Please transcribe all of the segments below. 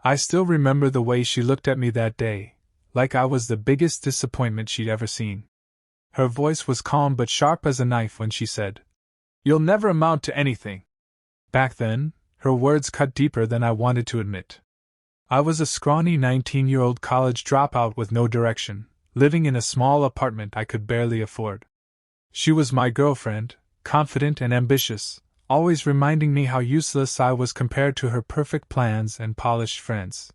I still remember the way she looked at me that day, like I was the biggest disappointment she'd ever seen. Her voice was calm but sharp as a knife when she said, "You'll never amount to anything." Back then, her words cut deeper than I wanted to admit. I was a scrawny 19-year-old college dropout with no direction, living in a small apartment I could barely afford. She was my girlfriend, confident and ambitious, always reminding me how useless I was compared to her perfect plans and polished friends.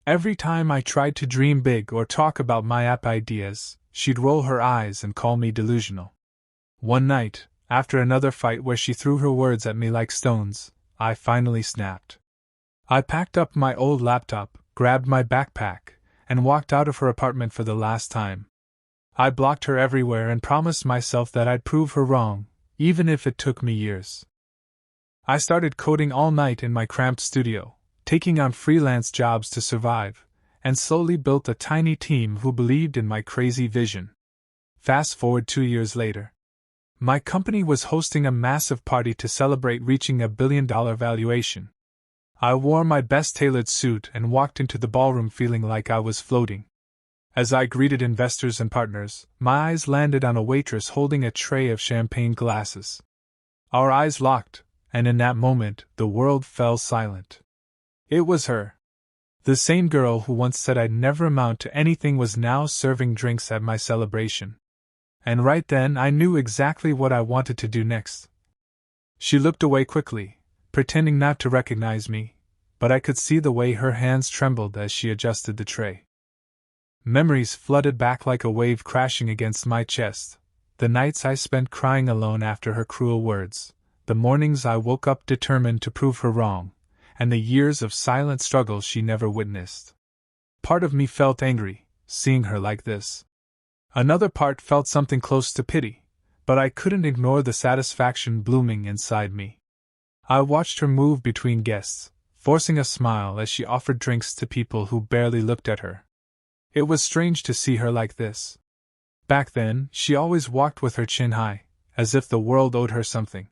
Every time I tried to dream big or talk about my app ideas, she'd roll her eyes and call me delusional. One night, after another fight where she threw her words at me like stones, I finally snapped. I packed up my old laptop, grabbed my backpack, and walked out of her apartment for the last time. I blocked her everywhere and promised myself that I'd prove her wrong, even if it took me years. I started coding all night in my cramped studio, taking on freelance jobs to survive, and slowly built a tiny team who believed in my crazy vision. Fast forward 2 years later. My company was hosting a massive party to celebrate reaching $1 billion valuation. I wore my best tailored suit and walked into the ballroom feeling like I was floating. As I greeted investors and partners, my eyes landed on a waitress holding a tray of champagne glasses. Our eyes locked, and in that moment, the world fell silent. It was her. The same girl who once said I'd never amount to anything was now serving drinks at my celebration. And right then I knew exactly what I wanted to do next. She looked away quickly, pretending not to recognize me, but I could see the way her hands trembled as she adjusted the tray. Memories flooded back like a wave crashing against my chest, the nights I spent crying alone after her cruel words, the mornings I woke up determined to prove her wrong, and the years of silent struggle she never witnessed. Part of me felt angry, seeing her like this. Another part felt something close to pity, but I couldn't ignore the satisfaction blooming inside me. I watched her move between guests, forcing a smile as she offered drinks to people who barely looked at her. It was strange to see her like this. Back then, she always walked with her chin high, as if the world owed her something.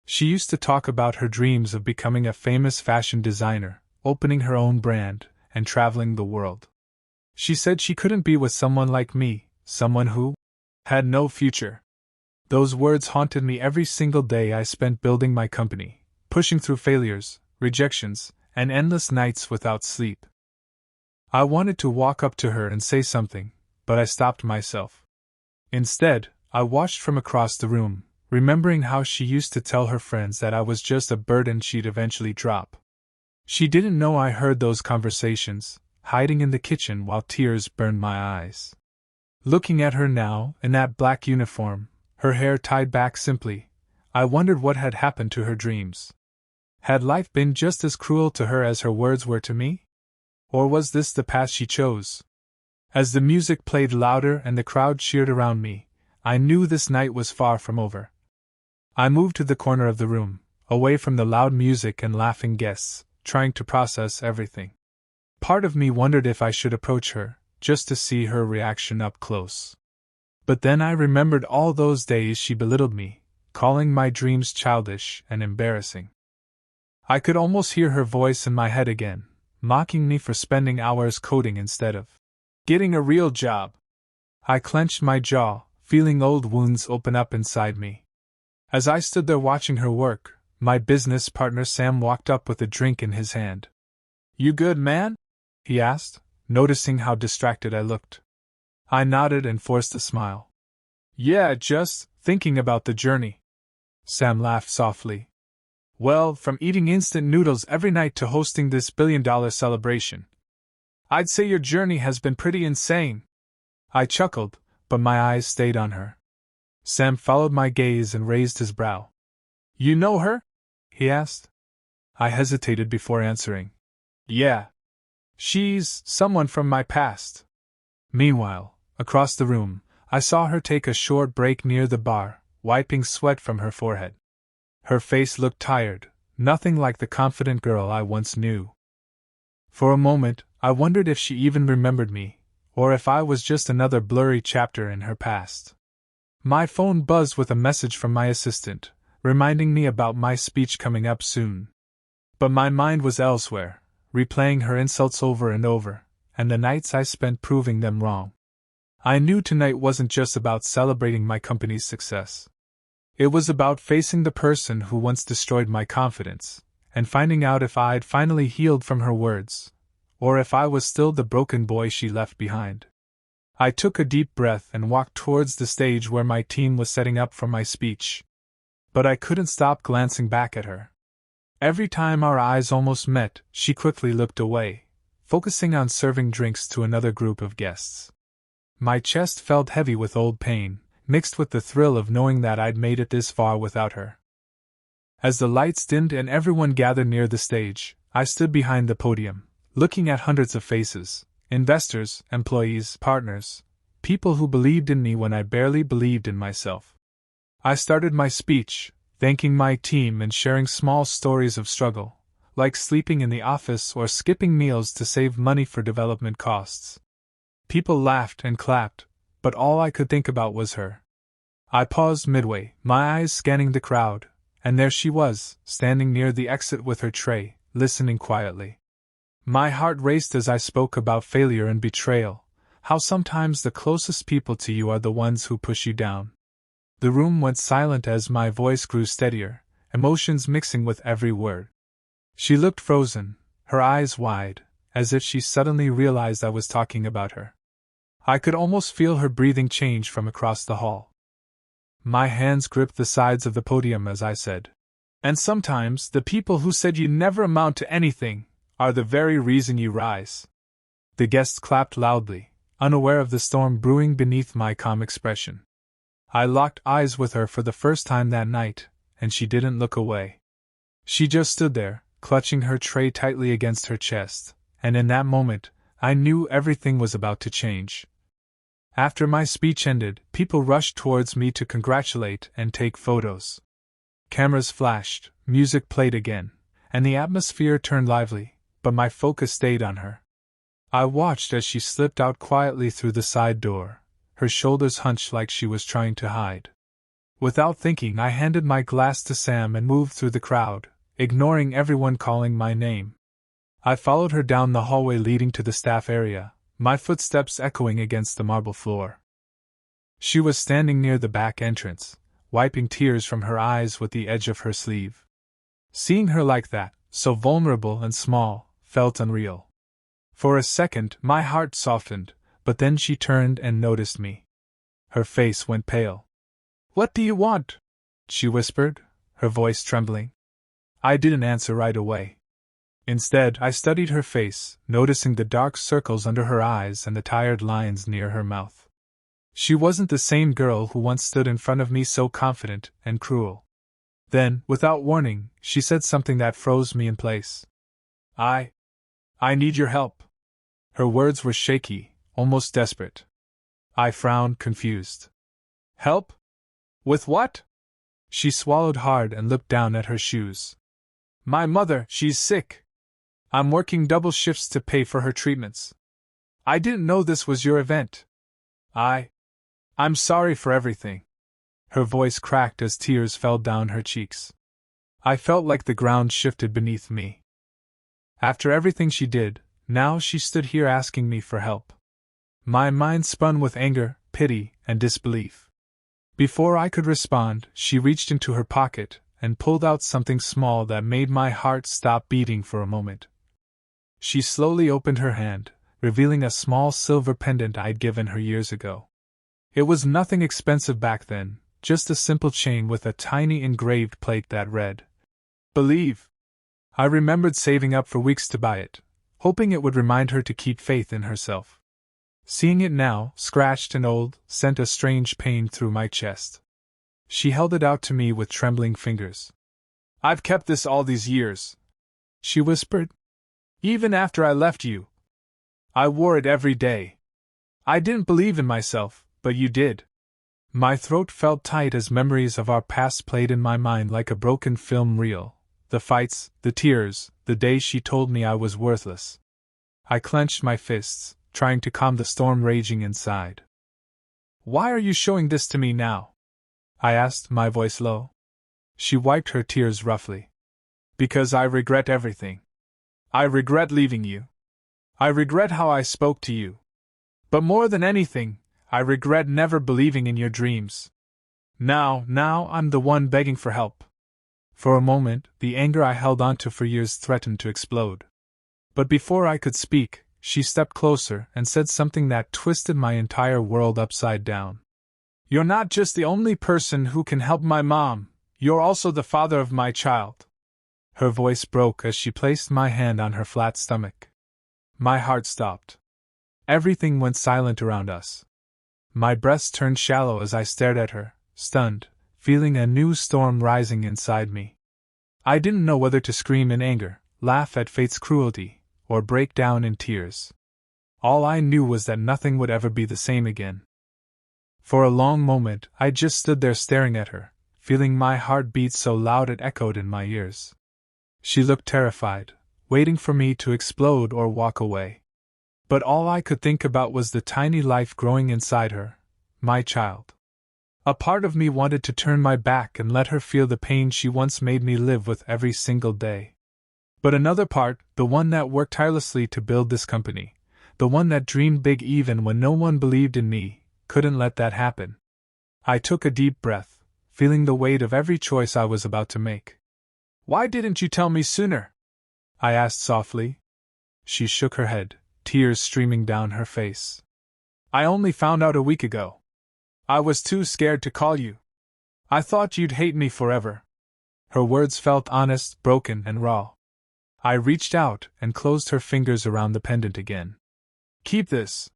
She used to talk about her dreams of becoming a famous fashion designer, opening her own brand, and traveling the world. She said she couldn't be with someone like me, someone who had no future. Those words haunted me every single day I spent building my company, pushing through failures, rejections, and endless nights without sleep. I wanted to walk up to her and say something, but I stopped myself. Instead, I watched from across the room, remembering how she used to tell her friends that I was just a burden she'd eventually drop. She didn't know I heard those conversations, hiding in the kitchen while tears burned my eyes. Looking at her now, in that black uniform, her hair tied back simply, I wondered what had happened to her dreams. Had life been just as cruel to her as her words were to me? Or was this the path she chose? As the music played louder and the crowd cheered around me, I knew this night was far from over. I moved to the corner of the room, away from the loud music and laughing guests, trying to process everything. Part of me wondered if I should approach her, just to see her reaction up close. But then I remembered all those days she belittled me, calling my dreams childish and embarrassing. I could almost hear her voice in my head again, mocking me for spending hours coding instead of getting a real job. I clenched my jaw, feeling old wounds open up inside me. As I stood there watching her work, my business partner Sam walked up with a drink in his hand. "You good, man?" he asked, noticing how distracted I looked. I nodded and forced a smile. "Yeah, just thinking about the journey." Sam laughed softly. "Well, from eating instant noodles every night to hosting this billion-dollar celebration, I'd say your journey has been pretty insane." I chuckled, but my eyes stayed on her. Sam followed my gaze and raised his brow. "You know her?" he asked. I hesitated before answering. "Yeah. She's someone from my past." Meanwhile, across the room, I saw her take a short break near the bar, wiping sweat from her forehead. Her face looked tired, nothing like the confident girl I once knew. For a moment, I wondered if she even remembered me, or if I was just another blurry chapter in her past. My phone buzzed with a message from my assistant, reminding me about my speech coming up soon. But my mind was elsewhere, replaying her insults over and over, and the nights I spent proving them wrong. I knew tonight wasn't just about celebrating my company's success. It was about facing the person who once destroyed my confidence, and finding out if I'd finally healed from her words, or if I was still the broken boy she left behind. I took a deep breath and walked towards the stage where my team was setting up for my speech. But I couldn't stop glancing back at her. Every time our eyes almost met, she quickly looked away, focusing on serving drinks to another group of guests. My chest felt heavy with old pain, mixed with the thrill of knowing that I'd made it this far without her. As the lights dimmed and everyone gathered near the stage, I stood behind the podium, looking at hundreds of faces. Investors, employees, partners, people who believed in me when I barely believed in myself. I started my speech, thanking my team and sharing small stories of struggle, like sleeping in the office or skipping meals to save money for development costs. People laughed and clapped, but all I could think about was her. I paused midway, my eyes scanning the crowd, and there she was, standing near the exit with her tray, listening quietly. My heart raced as I spoke about failure and betrayal, how sometimes the closest people to you are the ones who push you down. The room went silent as my voice grew steadier, emotions mixing with every word. She looked frozen, her eyes wide, as if she suddenly realized I was talking about her. I could almost feel her breathing change from across the hall. My hands gripped the sides of the podium as I said, "And sometimes the people who said you never amount to anything are the very reason you rise." The guests clapped loudly, unaware of the storm brewing beneath my calm expression. I locked eyes with her for the first time that night, and she didn't look away. She just stood there, clutching her tray tightly against her chest, and in that moment, I knew everything was about to change. After my speech ended, people rushed towards me to congratulate and take photos. Cameras flashed, music played again, and the atmosphere turned lively, but my focus stayed on her. I watched as she slipped out quietly through the side door, her shoulders hunched like she was trying to hide. Without thinking, I handed my glass to Sam and moved through the crowd, ignoring everyone calling my name. I followed her down the hallway leading to the staff area, my footsteps echoing against the marble floor. She was standing near the back entrance, wiping tears from her eyes with the edge of her sleeve. Seeing her like that, so vulnerable and small, felt unreal. For a second, my heart softened, but then she turned and noticed me. Her face went pale. "What do you want?" she whispered, her voice trembling. I didn't answer right away. Instead, I studied her face, noticing the dark circles under her eyes and the tired lines near her mouth. She wasn't the same girl who once stood in front of me so confident and cruel. Then, without warning, she said something that froze me in place. I need your help." Her words were shaky, almost desperate. I frowned, confused. "Help? With what?" She swallowed hard and looked down at her shoes. "My mother, she's sick. I'm working double shifts to pay for her treatments. I didn't know this was your event. I'm sorry for everything." Her voice cracked as tears fell down her cheeks. I felt like the ground shifted beneath me. After everything she did, now she stood here asking me for help. My mind spun with anger, pity, and disbelief. Before I could respond, she reached into her pocket and pulled out something small that made my heart stop beating for a moment. She slowly opened her hand, revealing a small silver pendant I'd given her years ago. It was nothing expensive back then, just a simple chain with a tiny engraved plate that read, "Believe." I remembered saving up for weeks to buy it, hoping it would remind her to keep faith in herself. Seeing it now, scratched and old, sent a strange pain through my chest. She held it out to me with trembling fingers. "I've kept this all these years," she whispered. "Even after I left you. I wore it every day. I didn't believe in myself, but you did." My throat felt tight as memories of our past played in my mind like a broken film reel. The fights, the tears, the day she told me I was worthless. I clenched my fists, trying to calm the storm raging inside. "Why are you showing this to me now?" I asked, my voice low. She wiped her tears roughly. "Because I regret everything. I regret leaving you. I regret how I spoke to you. But more than anything, I regret never believing in your dreams. Now I'm the one begging for help. For a moment, the anger I held onto for years threatened to explode. But before I could speak, she stepped closer and said something that twisted my entire world upside down. You're not just the only person who can help my mom, you're also the father of my child. Her voice broke as she placed my hand on her flat stomach. My heart stopped. Everything went silent around us. My breast turned shallow as I stared at her, stunned, feeling a new storm rising inside me. I didn't know whether to scream in anger, laugh at fate's cruelty, or break down in tears. All I knew was that nothing would ever be the same again. For a long moment, I just stood there staring at her, feeling my heart beat so loud it echoed in my ears. She looked terrified, waiting for me to explode or walk away. But all I could think about was the tiny life growing inside her, my child. A part of me wanted to turn my back and let her feel the pain she once made me live with every single day. But another part, the one that worked tirelessly to build this company, the one that dreamed big even when no one believed in me, couldn't let that happen. I took a deep breath, feeling the weight of every choice I was about to make. Why didn't you tell me sooner? I asked softly. She shook her head, tears streaming down her face. I only found out a week ago. I was too scared to call you. I thought you'd hate me forever. Her words felt honest, broken, and raw. I reached out and closed her fingers around the pendant again. Keep this.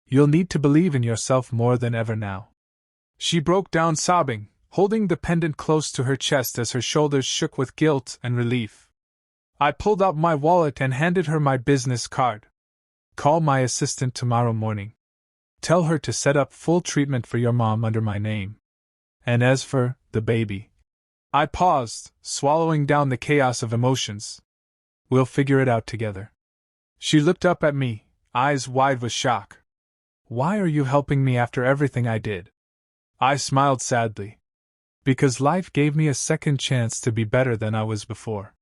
You'll need to believe in yourself more than ever now. She broke down sobbing, holding the pendant close to her chest as her shoulders shook with guilt and relief. I pulled out my wallet and handed her my business card. Call my assistant tomorrow morning. Tell her to set up full treatment for your mom under my name. And as for the baby. I paused, swallowing down the chaos of emotions. We'll figure it out together. She looked up at me, eyes wide with shock. Why are you helping me after everything I did? I smiled sadly. Because life gave me a second chance to be better than I was before.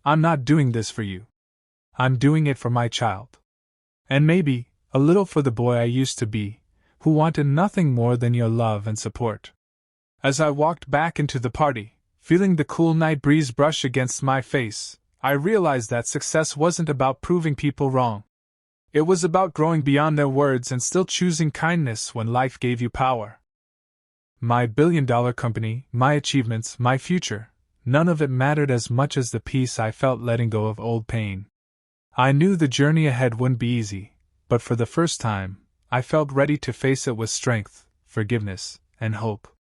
I'm not doing this for you. I'm doing it for my child. And maybe, a little for the boy I used to be, who wanted nothing more than your love and support. As I walked back into the party, feeling the cool night breeze brush against my face, I realized that success wasn't about proving people wrong. It was about growing beyond their words and still choosing kindness when life gave you power. My billion-dollar company, my achievements, my future, none of it mattered as much as the peace I felt letting go of old pain. I knew the journey ahead wouldn't be easy, but for the first time, I felt ready to face it with strength, forgiveness, and hope.